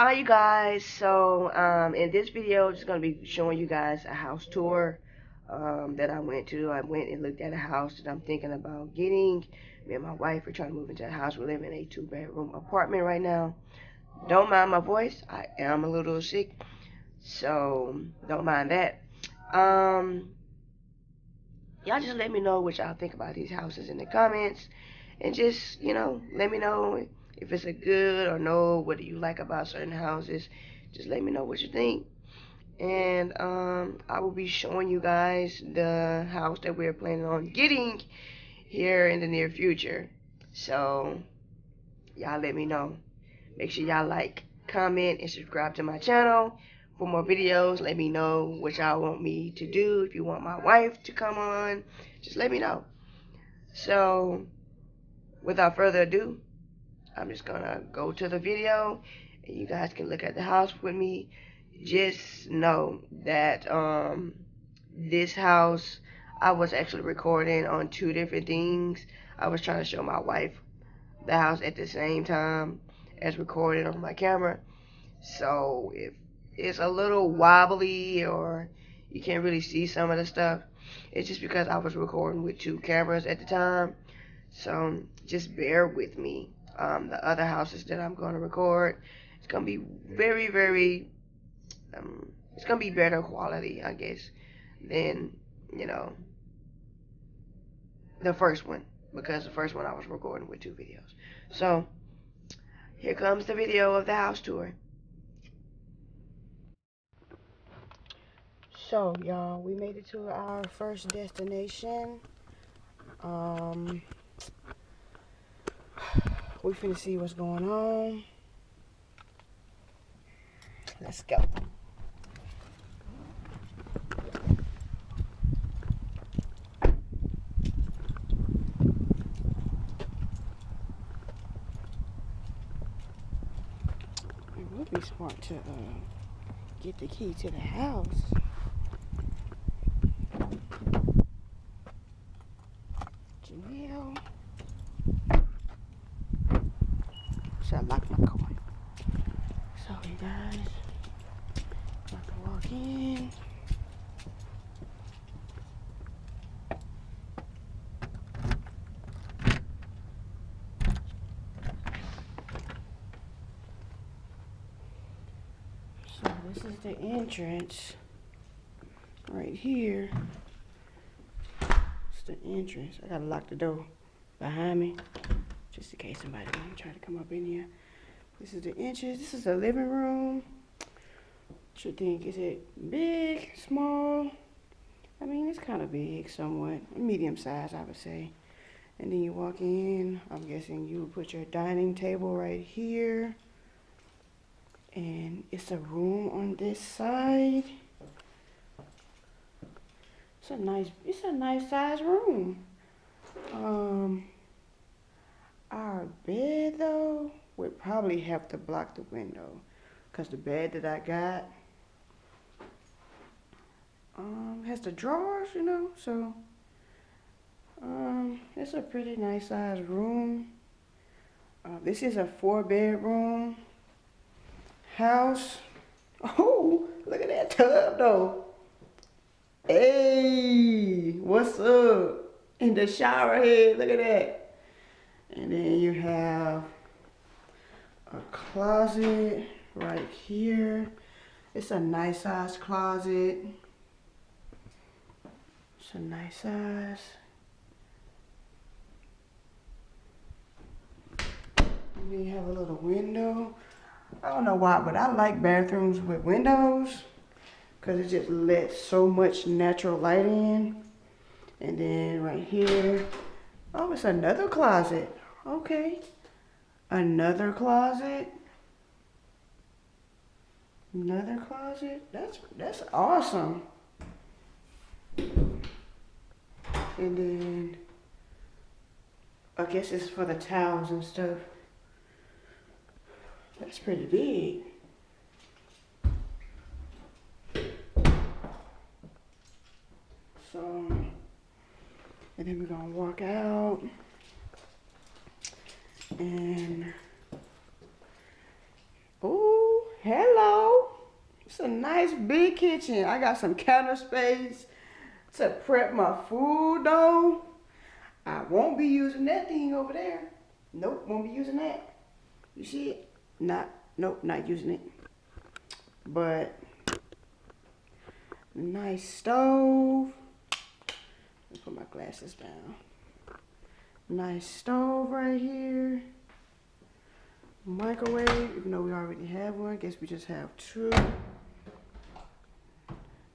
Hi you guys. In this video I'm just gonna be showing you guys a house tour that I went to. I went and looked at a house that I'm thinking about getting. Me and my wife are trying to move into a house. We live in a 2-bedroom apartment right now. Don't mind my voice. I am a little sick, so don't mind that. Um y'all just let me know what y'all think about these houses in the comments, and just let me know if it's a good or no. What do you like about certain houses? Just let me know what you think, and I will be showing you guys the house that we're planning on getting here in the near future. So y'all let me know. Make sure y'all like, comment, and subscribe to my channel for more videos. Let me know what y'all want me to do. If you want my wife to come on, just let me know. So without further ado, I'm just gonna go to the video and you guys can look at the house with me. Just know that this house, I was actually recording on two different things. I was trying to show my wife the house at the same time as recording on my camera. So if it's a little wobbly or you can't really see some of the stuff, it's just because I was recording with two cameras at the time. So just bear with me. The other houses that I'm going to record, it's going to be it's going to be better quality, I guess, than, you know, the first one. Because the first one I was recording with two videos. So here comes the video of the house tour. So y'all, we made it to our first destination. Um, we finna see what's going on. Let's go. It would be smart to get the key to the house. Janelle. Should I lock my car? So you guys, about to walk in. So this is the entrance. Right here. It's the entrance. I gotta lock the door behind me, just in case somebody might try to come up in here. This is the entrance. This is the living room. Should think, is it big, small? I mean, it's kind of big, somewhat. Medium size, I would say. And then you walk in. I'm guessing you would put your dining table right here. And it's a room on this side. It's a nice size room. Our bed though would probably have to block the window, cause the bed that I got has the drawers, so it's a pretty nice size room. This is a 4-bedroom house. Oh, look at that tub though. Hey, what's up? In the shower head, look at that. And then you have a closet right here. It's a nice size closet. It's a nice size. And then you have a little window. I don't know why, but I like bathrooms with windows because it just lets so much natural light in. And then right here, oh, it's another closet. Okay. Another closet. Another closet. That's awesome. And then I guess it's for the towels and stuff. That's pretty big. So, and then we're gonna walk out and oh, Hello. It's a nice big kitchen. I got some counter space to prep my food though. I won't be using that thing over there. Nope, won't be using that. You see it? Nope, not using it. But nice stove. Let me put my glasses down. Nice stove right here. Microwave, even though we already have one, guess we just have two.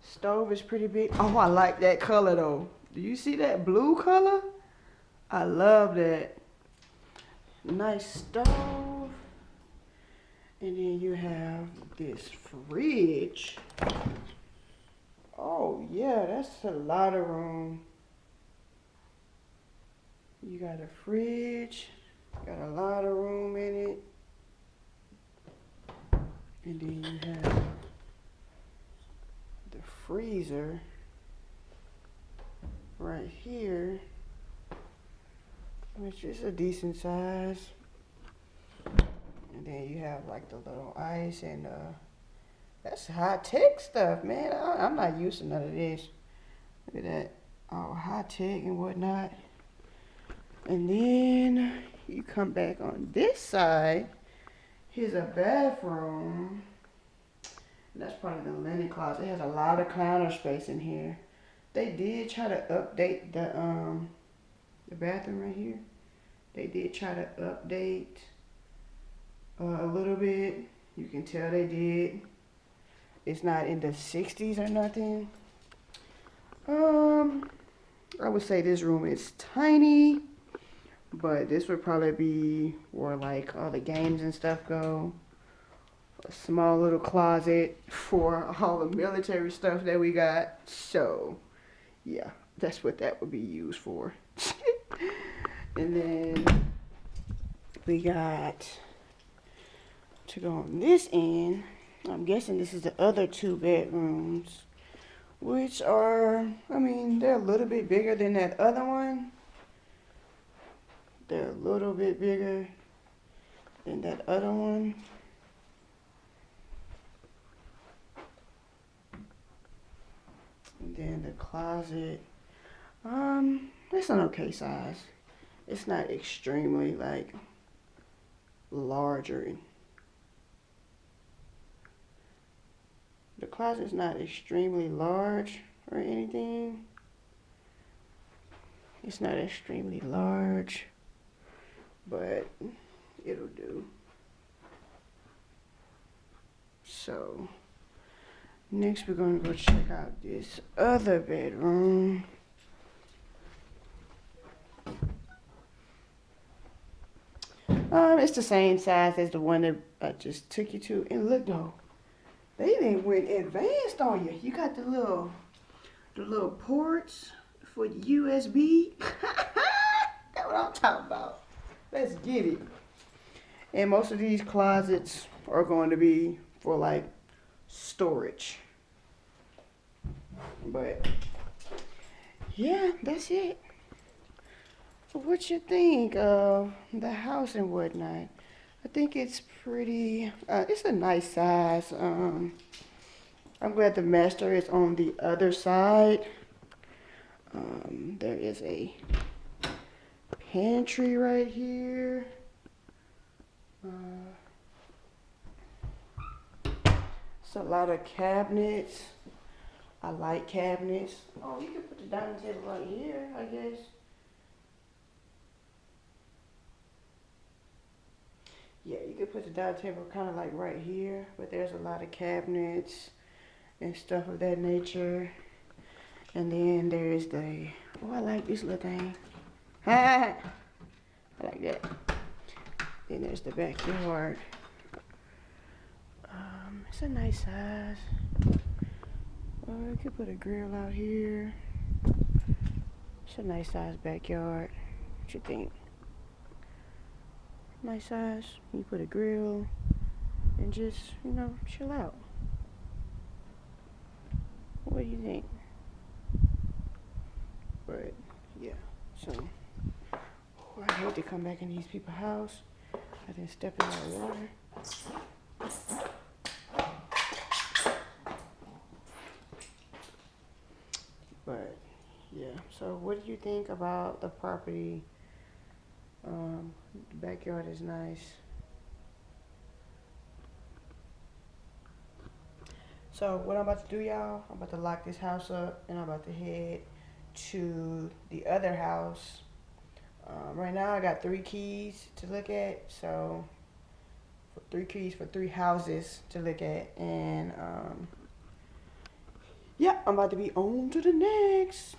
Stove is pretty big. Oh, I like that color though. Do you see that blue color? I love that. Nice stove. And then you have this fridge. Oh yeah, that's a lot of room. You got a fridge, got a lot of room in it. And then you have the freezer right here, which is a decent size. And then you have like the little ice and that's high tech stuff, man. I'm not used to none of this. Look at that, all high tech and whatnot. And then you come back on this side. Here's a bathroom. That's probably the linen closet. It has a lot of counter space in here. They did try to update the bathroom right here. They did try to update a little bit. You can tell they did. It's not in the 60s or nothing. I would say this room is tiny, but this would probably be where like all the games and stuff go. A small little closet for all the military stuff that we got. So yeah, that's what that would be used for. And then we got to go on this end. I'm guessing this is the other 2 bedrooms, which are, I mean, they're a little bit bigger than that other one. They're a little bit bigger than that other one. And then the closet, it's an okay size. It's not extremely like larger. The closet's not extremely large or anything. It's not extremely large, but it'll do. So next we're gonna go check out this other bedroom. It's the same size as the one that I just took you to. And look though, they didn't went advanced on you. You got the little ports for the USB. That's what I'm talking about. Let's get it. And most of these closets are going to be for like storage. But yeah, that's it. What you think of the house and whatnot? I think it's pretty, it's a nice size. I'm glad the master is on the other side. There is a pantry right here. It's a lot of cabinets. I like cabinets. Oh, you can put the dining table right here, I guess. Yeah, you could put the dining table kind of like right here, but there's a lot of cabinets and stuff of that nature. And then there's the, oh, I like this little thing. I like that. Then there's the backyard. It's a nice size. You could put a grill out here. It's a nice size backyard. What you think? Nice size. You put a grill and just, chill out. What do you think? But yeah, so I hate to come back in these people's house. I didn't step in that water. So what do you think about the property? The backyard is nice. So what I'm about to do, y'all, I'm about to lock this house up and I'm about to head to the other house. Right now I got 3 keys to look at, so 3 keys for 3 houses to look at, and yeah, I'm about to be on to the next.